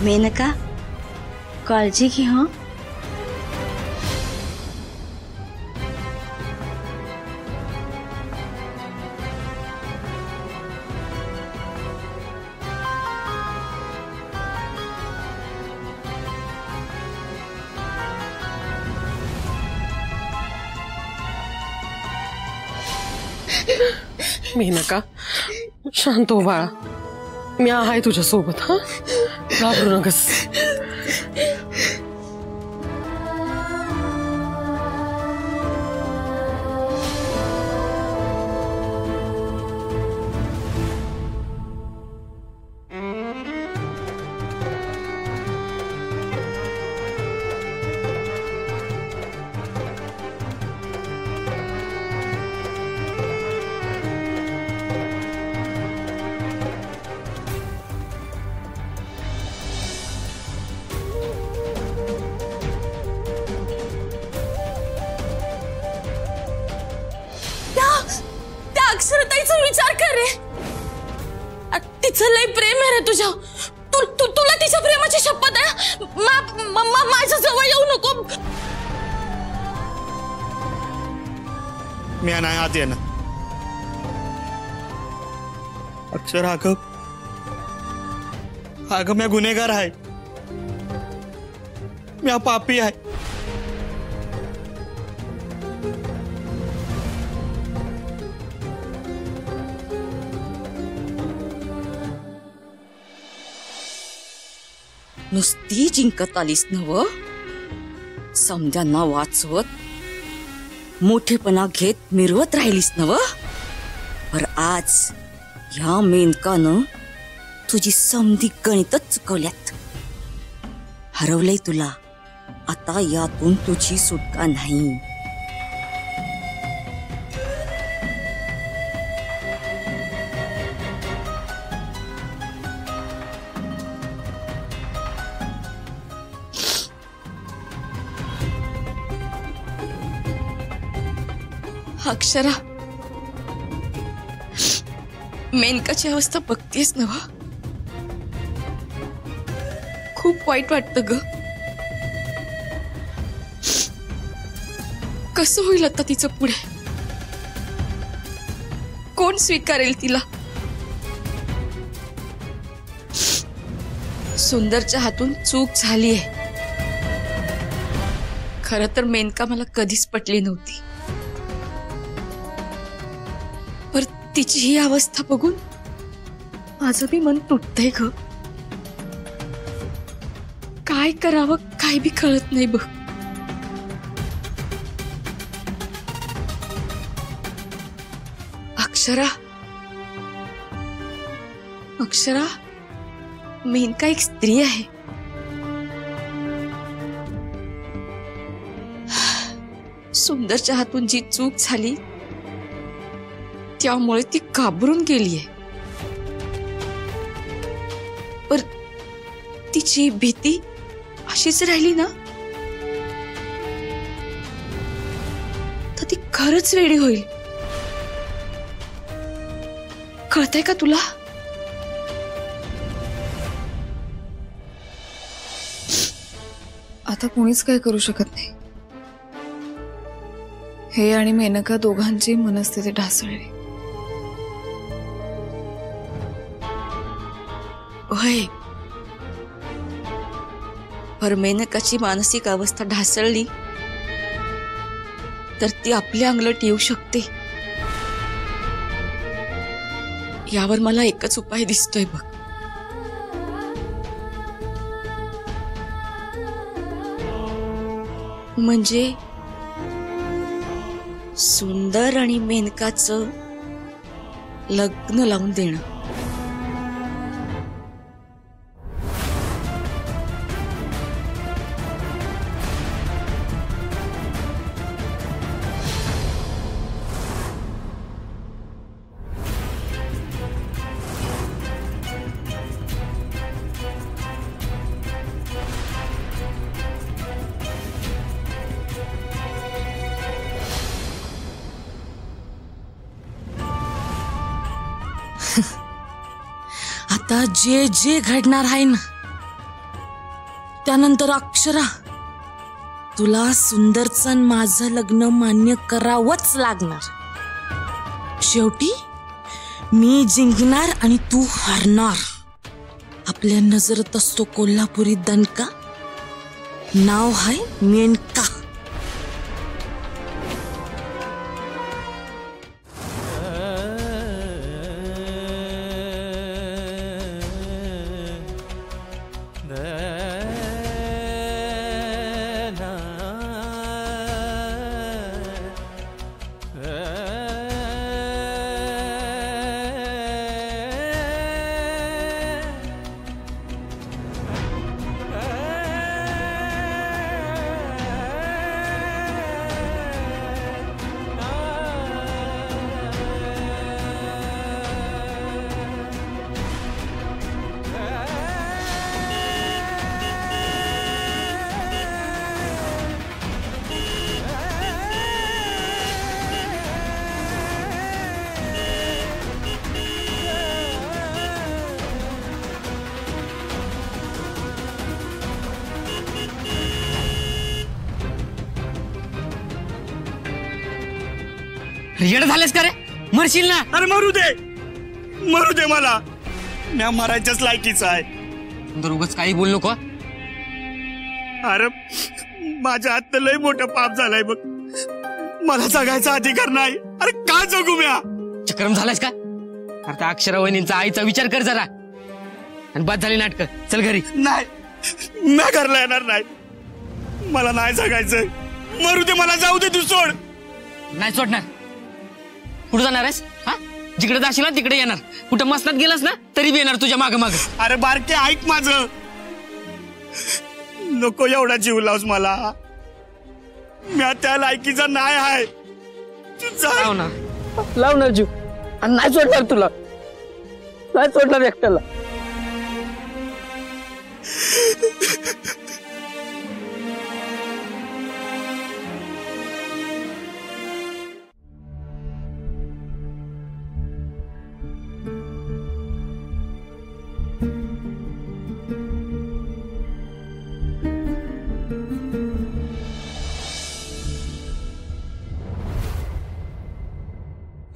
मेनका काळजी घे हं. मेनका शांत हो बाळा, मी आहे तुझ्या सोबत. हा, घाबरू नकस. अक्षरताईचा विचार कर रे. तिचं लय प्रेम आहे रे तुझ्या. तुला तिच्या प्रेमाची शपथ आहे. माझ्या जवळ येऊ नको. मी नाही आत येणार. अक्षर अगं मी गुन्हेगार आहे. मी पापी आहे. नुसती जिंकत आलीस नव. समद्यांना वाचवत मोठेपणा घेत मिरवत राहिलीस नव. पर आज ह्या मेनकानं तुझी समधी गणितच चुकवल्यात. हरवलंय तुला. आता यातून तुझी सुटका नाही. अक्षरा, मेनकाची अवस्था बघतेस नव. खूप वाईट वाटतं ग. कसं होईल आता तिचं पुढे? कोण स्वीकारेल तिला? सुंदरच्या हातून चूक झालीये. खरं तर मेनका मला कधीच पटली नव्हती. पर तिची ही अवस्था बघून माझं बी मन तुटतंय ग. काय करावं काय बी कळत नाही बघ. अक्षरा, मेनका एक स्त्री आहे. सुंदरच्या हातून जी चूक झाली त्यामुळे ती घाबरून गेलीये. पर तिची भीती अशीच राहिली ना तर ती खरंच वेडी होईल. कळतंय का तुला? आता कोणीच काय करू शकत नाही. हे आणि मेनका दोघांची मनस्थिती ढासळली. होय, पर मेनकाची मानसिक अवस्था ढासळली तर ती आपल्या अंगलट येऊ शकते. यावर मला एकच उपाय दिसतोय बघ. म्हणजे सुंदर आणि मेनकाचं लग्न लावून देणं. आता जे जे घडणार आहे ना त्यानंतर अक्षरा, तुला सुंदरचं माझं लग्न मान्य करावंच लागणार. शेवटी मी जिंकणार आणि तू हारणार. आपल्या नजरेत असतो कोल्हापुरी दणका, नाव आहे मेनका. येडं झालेस का रे? मरशील ना. अरे मरू दे मला. म्या मरायच्याच लायकीचा आहे. तर उगाच काही बोल नको. अरे माझ्या हात लय मोठं पाप झालंय बघ. मला जगायचा अधिकार नाही. अरे का जगू म्या? चक्रम झालायस का? अरे त्या अक्षरा वहिनींचा आईचा विचार कर जरा. आणि बाद झाली नाटक. चल घरी. नाही, म्या घरला येणार नाही. मला नाही जगायचं. मरू दे मला. जाऊ दे. तू सोड. नाही सोडणार. कुठं जाणार आहेस? हा, जिकडे जाशील ना तिकडे येणार. कुठं मसनात गेलास ना तरी बी येणार तुझ्या माग माग. अरे बारके ऐक माझं. नको एवढा जीव लावस मला. म्या त्या लायकीचा नाही आहे. तू जा. लावणार जीव. आणि नाही सोडणार तुला. नाही सोडणार एकट्याला.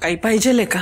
काही पाहिजे का?